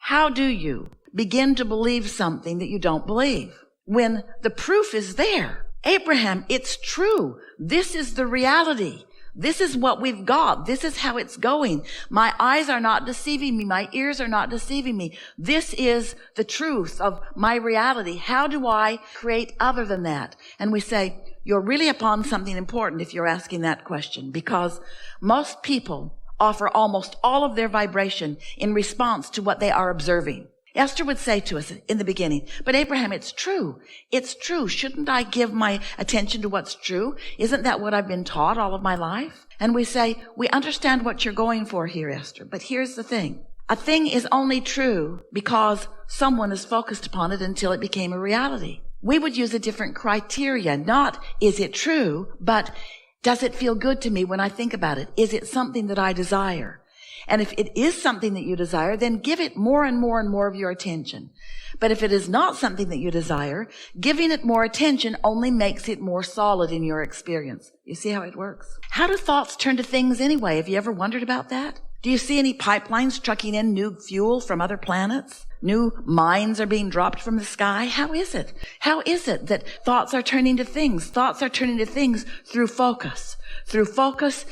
How do you begin to believe something that you don't believe when the proof is there? Abraham, it's true. This is the reality. This is what we've got. This is how it's going. My eyes are not deceiving me. My ears are not deceiving me. This is the truth of my reality. How do I create other than that? And we say, you're really upon something important if you're asking that question, because most people offer almost all of their vibration in response to what they are observing. Esther would say to us in the beginning, but Abraham, it's true. It's true. Shouldn't I give my attention to what's true? Isn't that what I've been taught all of my life? And we say, we understand what you're going for here, Esther, but here's the thing. A thing is only true because someone is focused upon it until it became a reality. We would use a different criteria, not is it true, but does it feel good to me when I think about it? Is it something that I desire? And if it is something that you desire, then give it more and more and more of your attention. But if it is not something that you desire, giving it more attention only makes it more solid in your experience. You see how it works? How do thoughts turn to things anyway? Have you ever wondered about that? Do you see any pipelines trucking in new fuel from other planets? New mines are being dropped from the sky? How is it? How is it that thoughts are turning to things? Thoughts are turning to things through focus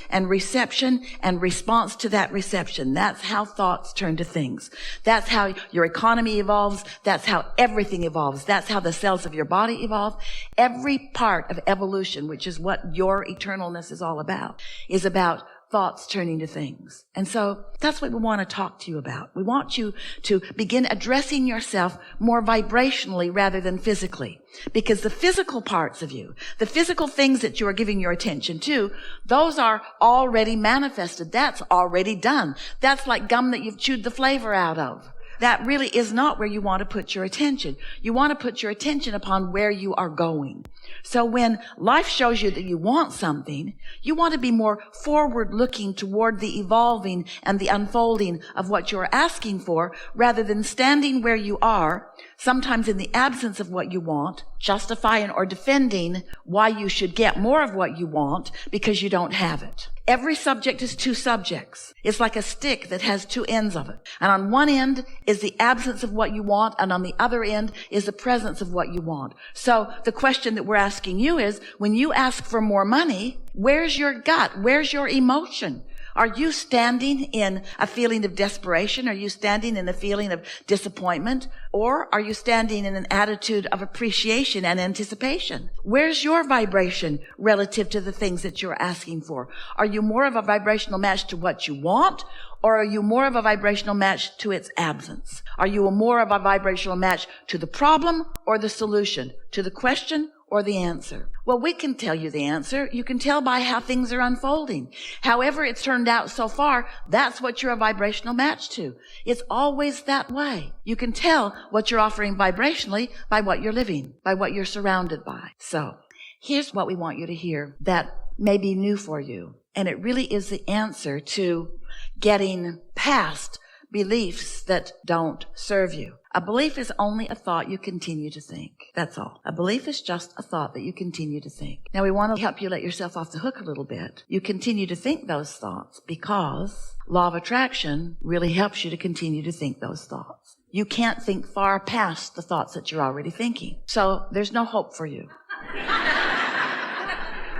and reception and response to that reception. That's how thoughts turn to things. That's how your economy evolves. That's how everything evolves. That's how the cells of your body evolve. Every part of evolution, which is what your eternalness is all about, is about thoughts turning to things. And so that's what we want to talk to you about. We want you to begin addressing yourself more vibrationally rather than physically. Because the physical parts of you, the physical things that you are giving your attention to, those are already manifested. That's already done. That's like gum that you've chewed the flavor out of. That really is not where you want to put your attention. You want to put your attention upon where you are going. So when life shows you that you want something, you want to be more forward looking toward the evolving and the unfolding of what you're asking for, rather than standing where you are, sometimes in the absence of what you want, justifying or defending why you should get more of what you want because you don't have it. Every subject is two subjects. It's like a stick that has two ends of it. And on one end is the absence of what you want, and on the other end is the presence of what you want. So the question that we're asking you is, when you ask for more money, where's your gut? Where's your emotion? Are you standing in a feeling of desperation? Are you standing in a feeling of disappointment? Or are you standing in an attitude of appreciation and anticipation? Where's your vibration relative to the things that you're asking for? Are you more of a vibrational match to what you want? Or are you more of a vibrational match to its absence? Are you more of a vibrational match to the problem or the solution? To the question or the answer? Well, we can tell you the answer. You can tell by how things are unfolding. However it's turned out so far, that's what you're a vibrational match to. It's always that way. You can tell what you're offering vibrationally by what you're living, by what you're surrounded by. So here's what we want you to hear that may be new for you. And it really is the answer to getting past beliefs that don't serve you. A belief is only a thought you continue to think. That's all. A belief is just a thought that you continue to think. Now, we want to help you let yourself off the hook a little bit. You continue to think those thoughts because law of attraction really helps you to continue to think those thoughts. You can't think far past the thoughts that you're already thinking. So there's no hope for you.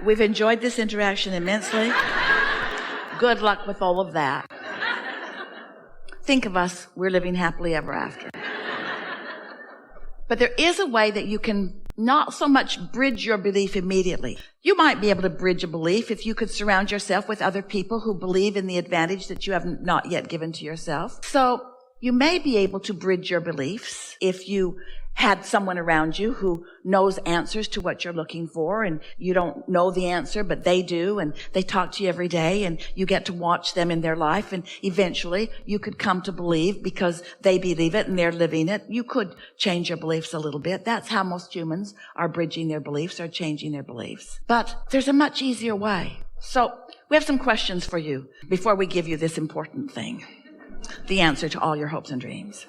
We've enjoyed this interaction immensely. Good luck with all of that. Think of us, we're living happily ever after. But there is a way that you can not so much bridge your belief immediately. You might be able to bridge a belief if you could surround yourself with other people who believe in the advantage that you have not yet given to yourself. So you may be able to bridge your beliefs if you had someone around you who knows answers to what you're looking for, and you don't know the answer, but they do, and they talk to you every day, and you get to watch them in their life, and eventually you could come to believe because they believe it and they're living it. You could change your beliefs a little bit. That's how most humans are bridging their beliefs, or changing their beliefs. But there's a much easier way. So we have some questions for you before we give you this important thing, the answer to all your hopes and dreams.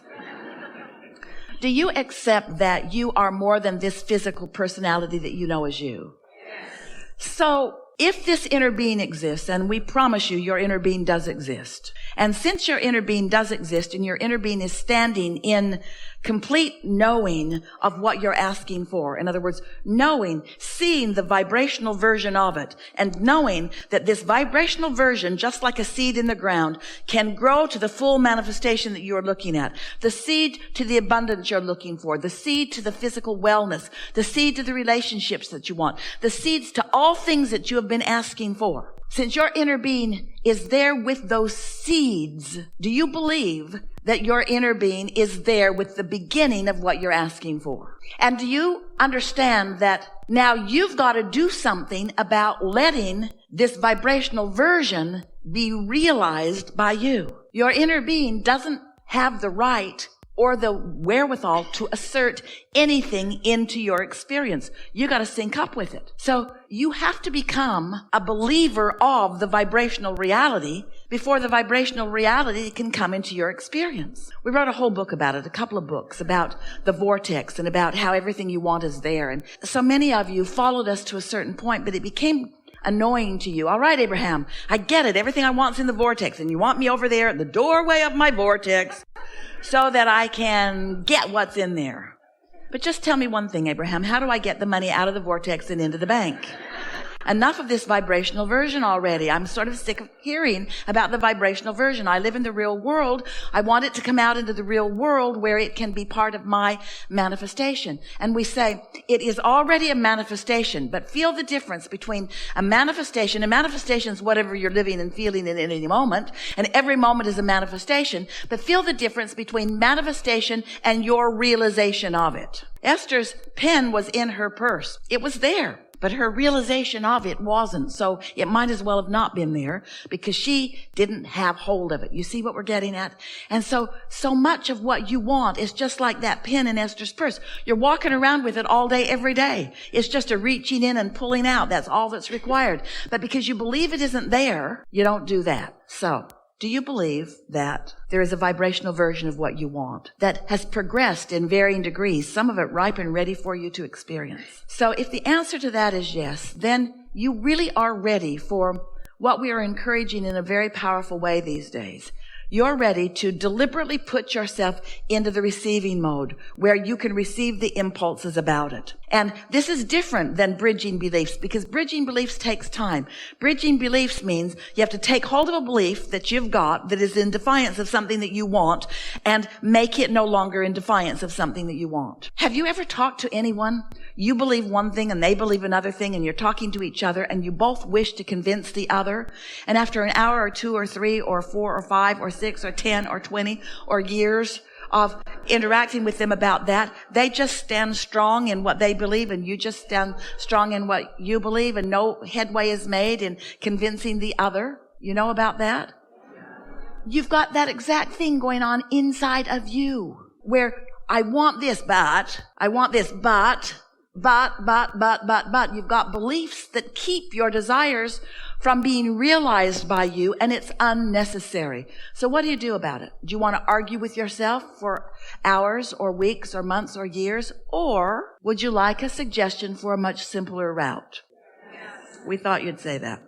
Do you accept that you are more than this physical personality that you know as you? Yes. So if this inner being exists, and we promise you your inner being does exist, and since your inner being does exist and your inner being is standing in complete knowing of what you're asking for, in other words, knowing, seeing the vibrational version of it, and knowing that this vibrational version, just like a seed in the ground, can grow to the full manifestation that you're looking at. The seed to the abundance you're looking for, the seed to the physical wellness, the seed to the relationships that you want, the seeds to all things that you have been asking for. Since your inner being is there with those seeds, do you believe that your inner being is there with the beginning of what you're asking for? And do you understand that now you've got to do something about letting this vibrational version be realized by you? Your inner being doesn't have the right or the wherewithal to assert anything into your experience. You got to sync up with it. So you have to become a believer of the vibrational reality before the vibrational reality can come into your experience. We wrote a whole book about it, a couple of books about the vortex and about how everything you want is there. And so many of you followed us to a certain point, but it became annoying to you. All right, Abraham, I get it. Everything I want's in the vortex, and you want me over there at the doorway of my vortex so that I can get what's in there. But just tell me one thing, Abraham. How do I get the money out of the vortex and into the bank? Enough of this vibrational version already. I'm sort of sick of hearing about the vibrational version. I live in the real world. I want it to come out into the real world where it can be part of my manifestation. And we say, it is already a manifestation, but feel the difference between a manifestation. A manifestation is whatever you're living and feeling in any moment, and every moment is a manifestation. But feel the difference between manifestation and your realization of it. Esther's pen was in her purse. It was there. But her realization of it wasn't. So it might as well have not been there because she didn't have hold of it. You see what we're getting at? And so much of what you want is just like that pin in Esther's purse. You're walking around with it all day, every day. It's just a reaching in and pulling out. That's all that's required. But because you believe it isn't there, you don't do that. So do you believe that there is a vibrational version of what you want that has progressed in varying degrees, some of it ripe and ready for you to experience? So if the answer to that is yes, then you really are ready for what we are encouraging in a very powerful way these days. You're ready to deliberately put yourself into the receiving mode where you can receive the impulses about it. And this is different than bridging beliefs because bridging beliefs takes time. Bridging beliefs means you have to take hold of a belief that you've got that is in defiance of something that you want and make it no longer in defiance of something that you want. Have you ever talked to anyone? You believe one thing and they believe another thing, and you're talking to each other and you both wish to convince the other. And after an hour or 2 or 3 or 4 or 5 or 6 or 10 or 20 or years of interacting with them about that, they just stand strong in what they believe and you just stand strong in what you believe, and no headway is made in convincing the other. You know about that? You've got that exact thing going on inside of you where I want this, but you've got beliefs that keep your desires from being realized by you, and it's unnecessary. So what do you do about it? Do you want to argue with yourself for hours or weeks or months or years? Or would you like a suggestion for a much simpler route? Yes. We thought you'd say that.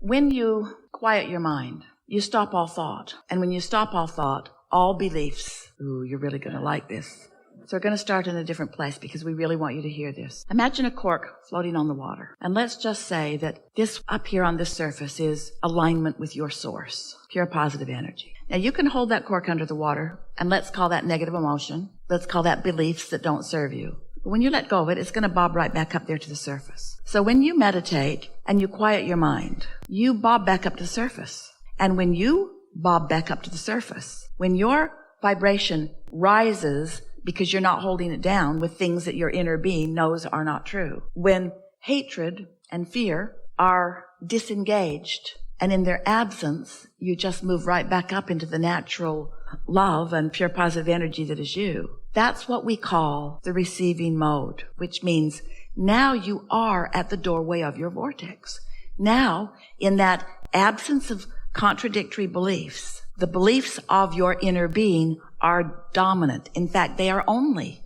When you quiet your mind, you stop all thought. And when you stop all thought, all beliefs, ooh, you're really going to like this. So we're going to start in a different place because we really want you to hear this. Imagine a cork floating on the water. And let's just say that this up here on this surface is alignment with your source, pure positive energy. Now you can hold that cork under the water, and let's call that negative emotion. Let's call that beliefs that don't serve you. But when you let go of it, it's going to bob right back up there to the surface. So when you meditate and you quiet your mind, you bob back up to the surface. And when you bob back up to the surface, when your vibration rises because you're not holding it down with things that your inner being knows are not true. When hatred and fear are disengaged and in their absence, you just move right back up into the natural love and pure positive energy that is you. That's what we call the receiving mode, which means now you are at the doorway of your vortex. Now, in that absence of contradictory beliefs, the beliefs of your inner being are dominant. In fact, they are only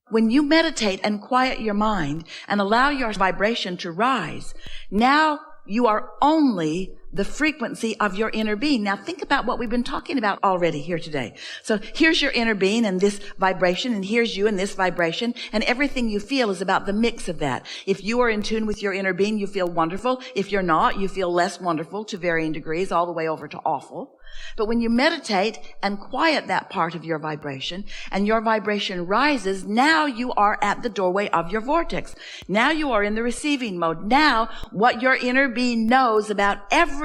When you meditate and quiet your mind and allow your vibration to rise, now you are only the frequency of your inner being. Now think about what we've been talking about already here today. So here's your inner being and this vibration, and here's you and this vibration, and everything you feel is about the mix of that. If you are in tune with your inner being, you feel wonderful. If you're not, you feel less wonderful to varying degrees, all the way over to awful. But when you meditate and quiet that part of your vibration and your vibration rises, now you are at the doorway of your vortex. Now you are in the receiving mode. Now what your inner being knows about everything,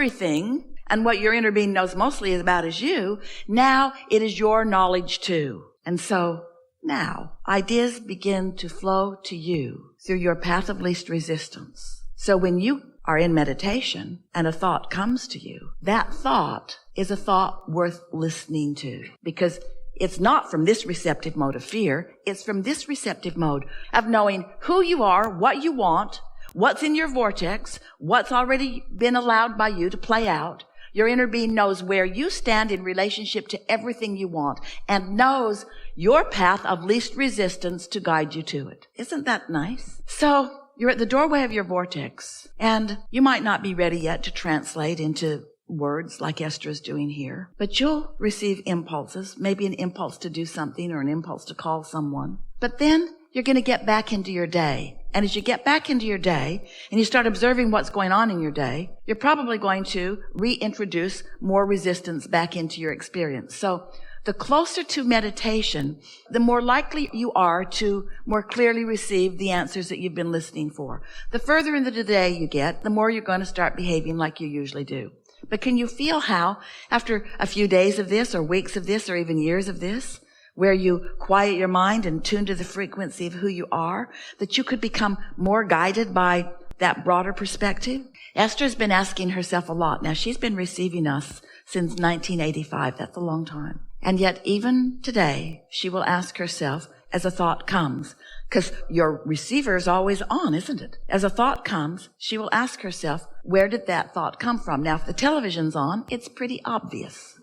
and what your inner being knows mostly about is you, now it is your knowledge too. And so now ideas begin to flow to you through your path of least resistance. So when you are in meditation and a thought comes to you, that thought is a thought worth listening to, because it's not from this receptive mode of fear. It's from this receptive mode of knowing who you are, what you want, what's in your vortex, what's already been allowed by you to play out. Your inner being knows where you stand in relationship to everything you want and knows your path of least resistance to guide you to it. Isn't that nice? So you're at the doorway of your vortex, and you might not be ready yet to translate into words like Esther is doing here, but you'll receive impulses, maybe an impulse to do something or an impulse to call someone. But then you're going to get back into your day. And as you get back into your day and you start observing what's going on in your day, you're probably going to reintroduce more resistance back into your experience. So the closer to meditation, the more likely you are to more clearly receive the answers that you've been listening for. The further into the day you get, the more you're going to start behaving like you usually do. But can you feel how, after a few days of this or weeks of this or even years of this, where you quiet your mind and tune to the frequency of who you are, that you could become more guided by that broader perspective? Esther's been asking herself a lot. Now, she's been receiving us since 1985. That's a long time. And yet, even today, she will ask herself as a thought comes, because your receiver is always on, isn't it? As a thought comes, she will ask herself, where did that thought come from? Now, if the television's on, it's pretty obvious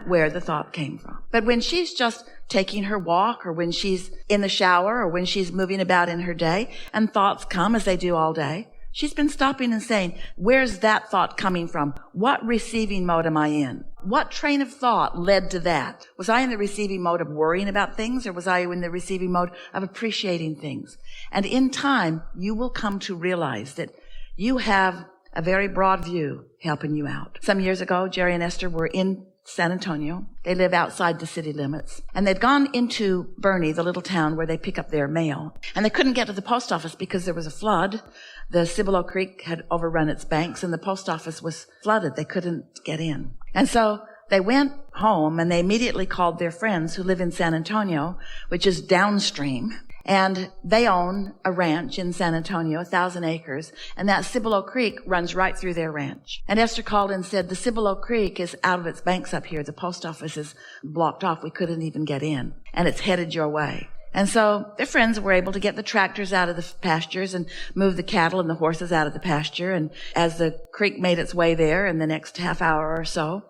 where the thought came from. But when she's just taking her walk, or when she's in the shower, or when she's moving about in her day, and thoughts come as they do all day, she's been stopping and saying, where's that thought coming from? What receiving mode am I in? What train of thought led to that? Was I in the receiving mode of worrying about things, or was I in the receiving mode of appreciating things? And in time, you will come to realize that you have a very broad view helping you out. Some years ago, Jerry and Esther were in San Antonio. They live outside the city limits. And they'd gone into Bernie, the little town where they pick up their mail. And they couldn't get to the post office because there was a flood. The Cibolo Creek had overrun its banks and the post office was flooded. They couldn't get in. And so they went home and they immediately called their friends who live in San Antonio, which is downstream. And they own a ranch in San Antonio, 1,000 acres, and that Cibolo Creek runs right through their ranch. And Esther called and said, the Cibolo Creek is out of its banks up here. The post office is blocked off. We couldn't even get in. And it's headed your way. And so their friends were able to get the tractors out of the pastures and move the cattle and the horses out of the pasture. And as the creek made its way there in the next half hour or so,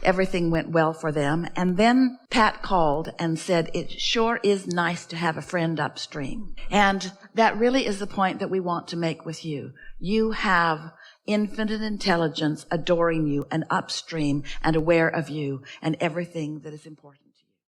everything went well for them. And then Pat called and said, it sure is nice to have a friend upstream. And that really is the point that we want to make with you. You have infinite intelligence adoring you and upstream and aware of you and everything that is important.